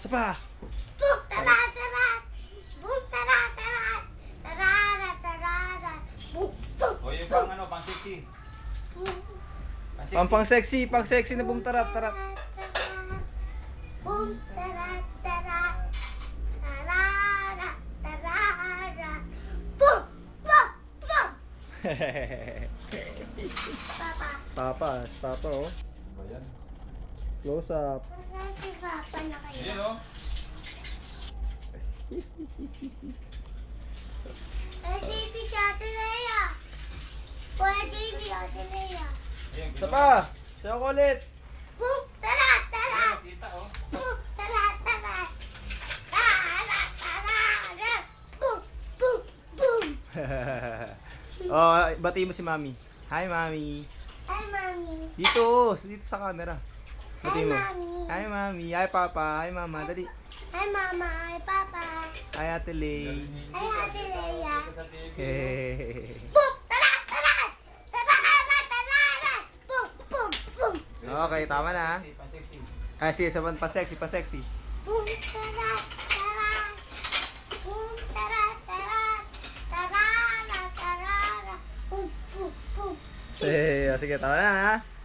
Isa pa. Boom, tara, tara. Boom, tara, tara. Tarara, tarara. Boom, boom, O yung pang ano, pang sexy. boom. Pang sexy na boom tarat tarat. Boom, tara, tara. Tarara, tarara. Boom, boom, boom. Papa. Papa oh. Ayan. Close up. Nasaan si Papa na kayo? Ayan o. JB si Ate Lea. Kuya JB, Ate Lea. Ayan, Isa pa. Isa ko ulit. Boom, tara, tara. Ayan, kita o. Boom, tara, tara. Tara, tara. Boom, boom, boom. Oh, bati mo si Mami. Hi Mami. Hi, Mami. Dito sa camera. Bati Hi, mo. Mami. Hi Mami. Hi Papa. Hi Mama. Dali. Hi, Mama. Hi, Papa. Hi Ate Lay. Hi, Ate Lea. Sa TV. Hehehe. Boom, tara, tara. Tara, tara. Boom, boom, boom. Okay, tama na. Pang sexy. Ah, sige, saban pa sexy. Boom, tara, tara. Boom, tara, tara. Tarara, tarara. Boom, boom, boom. Sige, tama na ha.